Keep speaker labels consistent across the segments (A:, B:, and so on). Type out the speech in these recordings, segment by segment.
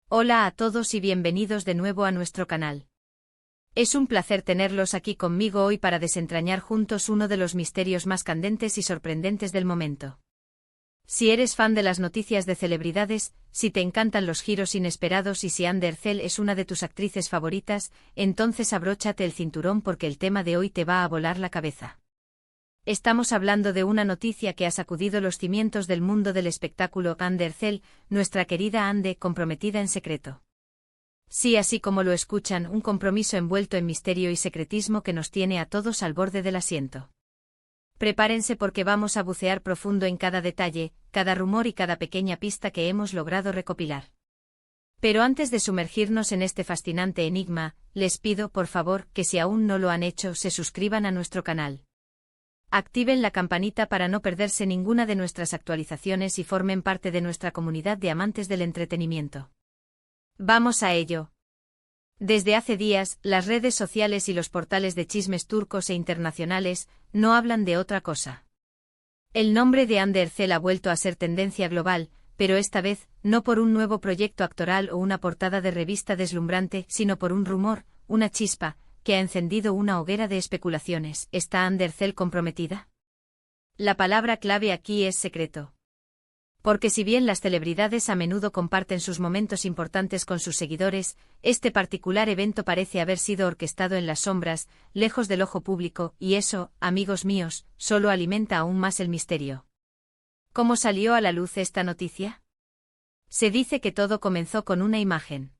A: Hola a todos y bienvenidos de nuevo a nuestro canal. Es un placer tenerlos aquí conmigo hoy para desentrañar juntos uno de los misterios más candentes y sorprendentes del momento. Si eres fan de las noticias de celebridades, si te encantan los giros inesperados y si Amber Zell es una de tus actrices favoritas, entonces abróchate el cinturón porque el tema de hoy te va a volar la cabeza. Estamos hablando de una noticia que ha sacudido los cimientos del mundo del espectáculo. Amber Zell, nuestra querida Ande, comprometida en secreto. Sí, así como lo escuchan, un compromiso envuelto en misterio y secretismo que nos tiene a todos al borde del asiento. Prepárense porque vamos a bucear profundo en cada detalle, cada rumor y cada pequeña pista que hemos logrado recopilar. Pero antes de sumergirnos en este fascinante enigma, les pido, por favor, que si aún no lo han hecho, se suscriban a nuestro canal. Activen la campanita para no perderse ninguna de nuestras actualizaciones y formen parte de nuestra comunidad de amantes del entretenimiento. ¡Vamos a ello! Desde hace días, las redes sociales y los portales de chismes turcos e internacionales no hablan de otra cosa. El nombre de Amber Zell ha vuelto a ser tendencia global, pero esta vez, no por un nuevo proyecto actoral o una portada de revista deslumbrante, sino por un rumor, una chispa, que ha encendido una hoguera de especulaciones. ¿Está Amber Zell comprometida? La palabra clave aquí es secreto. Porque si bien las celebridades a menudo comparten sus momentos importantes con sus seguidores, este particular evento parece haber sido orquestado en las sombras, lejos del ojo público, y eso, amigos míos, solo alimenta aún más el misterio. ¿Cómo salió a la luz esta noticia? Se dice que todo comenzó con una imagen.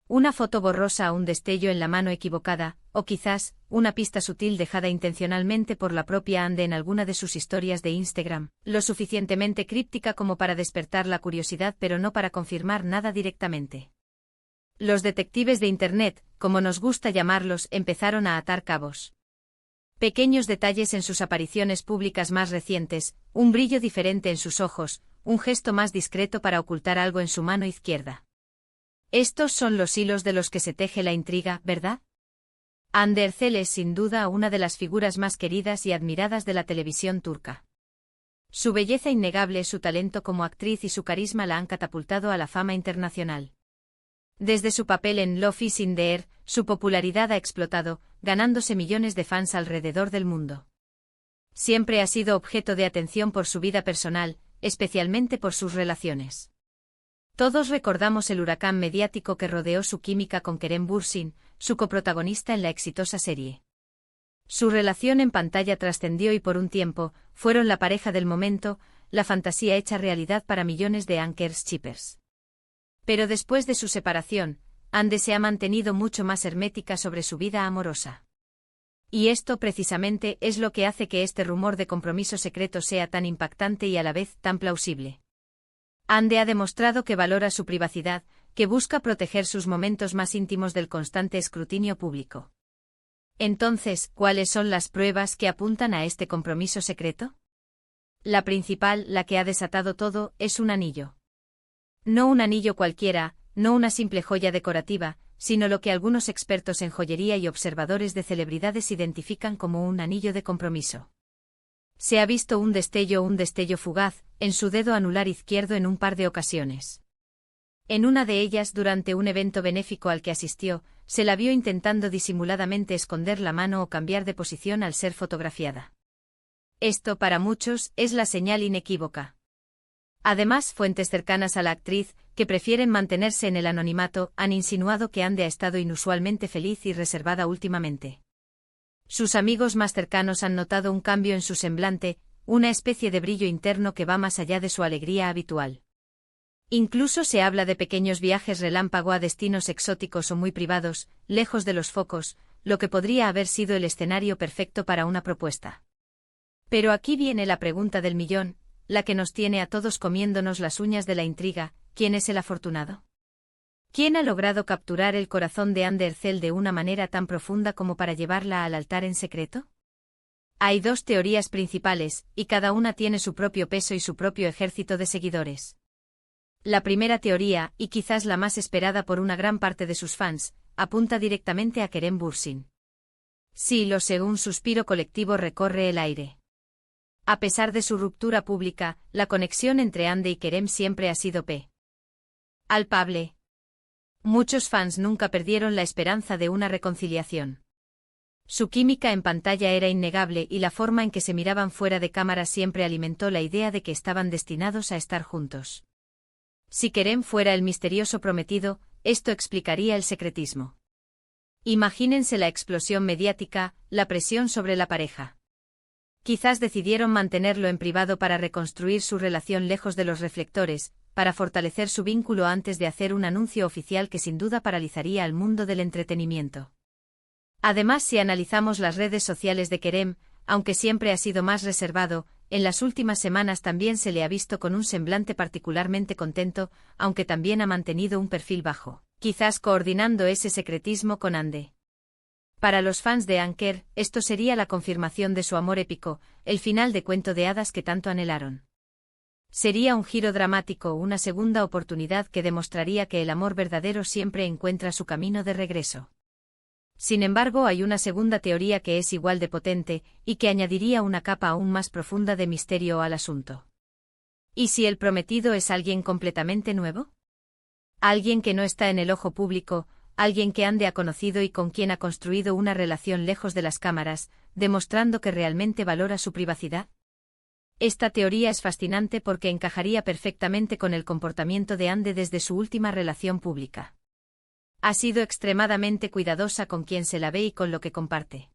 A: Una foto borrosa o un destello en la mano equivocada, o quizás, una pista sutil dejada intencionalmente por la propia Ande en alguna de sus historias de Instagram, lo suficientemente críptica como para despertar la curiosidad pero no para confirmar nada directamente. Los detectives de Internet, como nos gusta llamarlos, empezaron a atar cabos. Pequeños detalles en sus apariciones públicas más recientes, un brillo diferente en sus ojos, un gesto más discreto para ocultar algo en su mano izquierda. Estos son los hilos de los que se teje la intriga, ¿verdad? Amber Zell es sin duda una de las figuras más queridas y admiradas de la televisión turca. Su belleza innegable, su talento como actriz y su carisma la han catapultado a la fama internacional. Desde su papel en Love is in the Air, su popularidad ha explotado, ganándose millones de fans alrededor del mundo. Siempre ha sido objeto de atención por su vida personal, especialmente por sus relaciones. Todos recordamos el huracán mediático que rodeó su química con Kerem Bürsin, su coprotagonista en la exitosa serie. Su relación en pantalla trascendió y por un tiempo, fueron la pareja del momento, la fantasía hecha realidad para millones de anchors-shippers. Pero después de su separación, Ande se ha mantenido mucho más hermética sobre su vida amorosa. Y esto precisamente es lo que hace que este rumor de compromiso secreto sea tan impactante y a la vez tan plausible. Ande ha demostrado que valora su privacidad, que busca proteger sus momentos más íntimos del constante escrutinio público. Entonces, ¿cuáles son las pruebas que apuntan a este compromiso secreto? La principal, la que ha desatado todo, es un anillo. No un anillo cualquiera, no una simple joya decorativa, sino lo que algunos expertos en joyería y observadores de celebridades identifican como un anillo de compromiso. Se ha visto un destello fugaz, en su dedo anular izquierdo en un par de ocasiones. En una de ellas, durante un evento benéfico al que asistió, se la vio intentando disimuladamente esconder la mano o cambiar de posición al ser fotografiada. Esto, para muchos, es la señal inequívoca. Además, fuentes cercanas a la actriz, que prefieren mantenerse en el anonimato, han insinuado que Ande ha estado inusualmente feliz y reservada últimamente. Sus amigos más cercanos han notado un cambio en su semblante, una especie de brillo interno que va más allá de su alegría habitual. Incluso se habla de pequeños viajes relámpago a destinos exóticos o muy privados, lejos de los focos, lo que podría haber sido el escenario perfecto para una propuesta. Pero aquí viene la pregunta del millón, la que nos tiene a todos comiéndonos las uñas de la intriga: ¿quién es el afortunado? ¿Quién ha logrado capturar el corazón de Amber Zell de una manera tan profunda como para llevarla al altar en secreto? Hay dos teorías principales, y cada una tiene su propio peso y su propio ejército de seguidores. La primera teoría, y quizás la más esperada por una gran parte de sus fans, apunta directamente a Kerem Bürsin. Sí, lo sé, un suspiro colectivo recorre el aire. A pesar de su ruptura pública, la conexión entre Ande y Kerem siempre ha sido palpable. Muchos fans nunca perdieron la esperanza de una reconciliación. Su química en pantalla era innegable y la forma en que se miraban fuera de cámara siempre alimentó la idea de que estaban destinados a estar juntos. Si Kerem fuera el misterioso prometido, esto explicaría el secretismo. Imagínense la explosión mediática, la presión sobre la pareja. Quizás decidieron mantenerlo en privado para reconstruir su relación lejos de los reflectores, para fortalecer su vínculo antes de hacer un anuncio oficial que sin duda paralizaría al mundo del entretenimiento. Además, si analizamos las redes sociales de Kerem, aunque siempre ha sido más reservado, en las últimas semanas también se le ha visto con un semblante particularmente contento, aunque también ha mantenido un perfil bajo, quizás coordinando ese secretismo con Hande. Para los fans de Anker, esto sería la confirmación de su amor épico, el final de cuento de hadas que tanto anhelaron. Sería un giro dramático, una segunda oportunidad que demostraría que el amor verdadero siempre encuentra su camino de regreso. Sin embargo, hay una segunda teoría que es igual de potente, y que añadiría una capa aún más profunda de misterio al asunto. ¿Y si el prometido es alguien completamente nuevo? Alguien que no está en el ojo público, alguien que Hande ha conocido y con quien ha construido una relación lejos de las cámaras, demostrando que realmente valora su privacidad. Esta teoría es fascinante porque encajaría perfectamente con el comportamiento de Hande desde su última relación pública. Ha sido extremadamente cuidadosa con quien se la ve y con lo que comparte.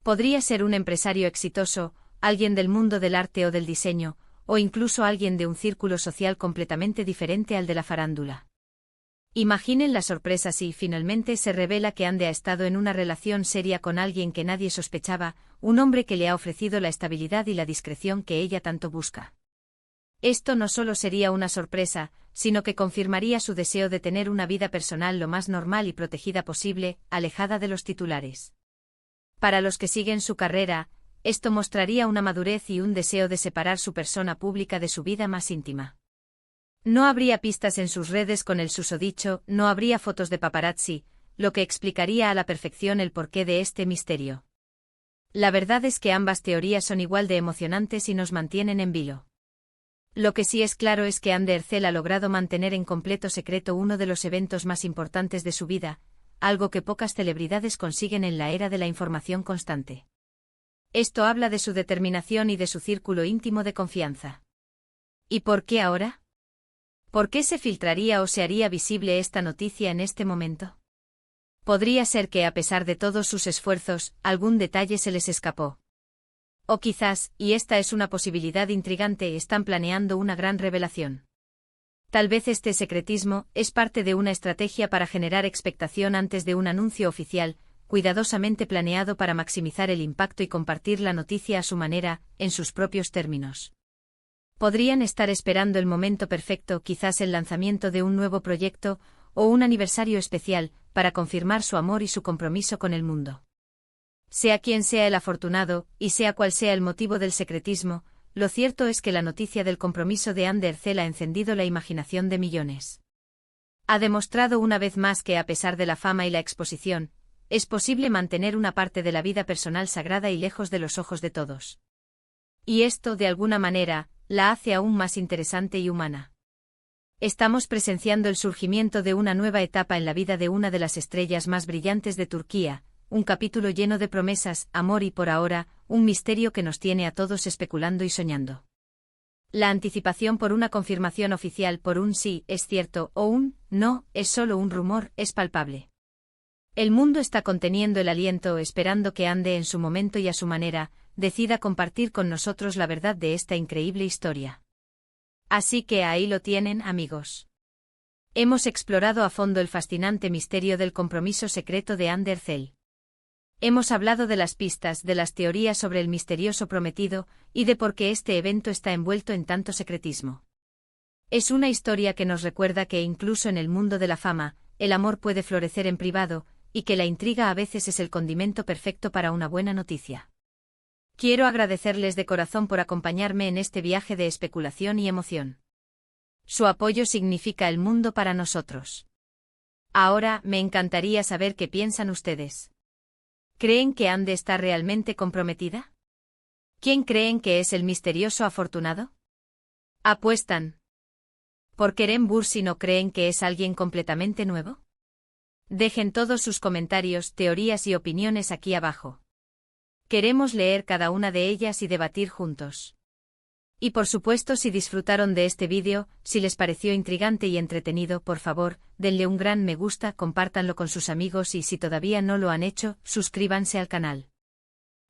A: Podría ser un empresario exitoso, alguien del mundo del arte o del diseño, o incluso alguien de un círculo social completamente diferente al de la farándula. Imaginen la sorpresa si finalmente se revela que Hande ha estado en una relación seria con alguien que nadie sospechaba, un hombre que le ha ofrecido la estabilidad y la discreción que ella tanto busca. Esto no solo sería una sorpresa, sino que confirmaría su deseo de tener una vida personal lo más normal y protegida posible, alejada de los titulares. Para los que siguen su carrera, esto mostraría una madurez y un deseo de separar su persona pública de su vida más íntima. No habría pistas en sus redes con el susodicho, no habría fotos de paparazzi, lo que explicaría a la perfección el porqué de este misterio. La verdad es que ambas teorías son igual de emocionantes y nos mantienen en vilo. Lo que sí es claro es que Hande Erçel ha logrado mantener en completo secreto uno de los eventos más importantes de su vida, algo que pocas celebridades consiguen en la era de la información constante. Esto habla de su determinación y de su círculo íntimo de confianza. ¿Y por qué ahora? ¿Por qué se filtraría o se haría visible esta noticia en este momento? Podría ser que a pesar de todos sus esfuerzos, algún detalle se les escapó. O quizás, y esta es una posibilidad intrigante, están planeando una gran revelación. Tal vez este secretismo es parte de una estrategia para generar expectación antes de un anuncio oficial, cuidadosamente planeado para maximizar el impacto y compartir la noticia a su manera, en sus propios términos. Podrían estar esperando el momento perfecto, quizás el lanzamiento de un nuevo proyecto, o un aniversario especial, para confirmar su amor y su compromiso con el mundo. Sea quien sea el afortunado, y sea cual sea el motivo del secretismo, lo cierto es que la noticia del compromiso de Hande Erçel ha encendido la imaginación de millones. Ha demostrado una vez más que a pesar de la fama y la exposición, es posible mantener una parte de la vida personal sagrada y lejos de los ojos de todos. Y esto, de alguna manera, la hace aún más interesante y humana. Estamos presenciando el surgimiento de una nueva etapa en la vida de una de las estrellas más brillantes de Turquía, un capítulo lleno de promesas, amor y por ahora, un misterio que nos tiene a todos especulando y soñando. La anticipación por una confirmación oficial, por un sí, es cierto, o un no, es solo un rumor, es palpable. El mundo está conteniendo el aliento, esperando que Hande en su momento y a su manera, decida compartir con nosotros la verdad de esta increíble historia. Así que ahí lo tienen, amigos. Hemos explorado a fondo el fascinante misterio del compromiso secreto de Hande Erçel. Hemos hablado de las pistas, de las teorías sobre el misterioso prometido, y de por qué este evento está envuelto en tanto secretismo. Es una historia que nos recuerda que incluso en el mundo de la fama, el amor puede florecer en privado, y que la intriga a veces es el condimento perfecto para una buena noticia. Quiero agradecerles de corazón por acompañarme en este viaje de especulación y emoción. Su apoyo significa el mundo para nosotros. Ahora, me encantaría saber qué piensan ustedes. ¿Creen que Hande está realmente comprometida? ¿Quién creen que es el misterioso afortunado? ¿Apuestan? ¿Por Kerem Bürsin no creen que es alguien completamente nuevo? Dejen todos sus comentarios, teorías y opiniones aquí abajo. Queremos leer cada una de ellas y debatir juntos. Y por supuesto, si disfrutaron de este vídeo, si les pareció intrigante y entretenido, por favor, denle un gran me gusta, compártanlo con sus amigos y si todavía no lo han hecho, suscríbanse al canal.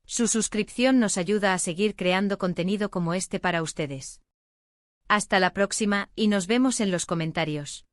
A: Su suscripción nos ayuda a seguir creando contenido como este para ustedes. Hasta la próxima, y nos vemos en los comentarios.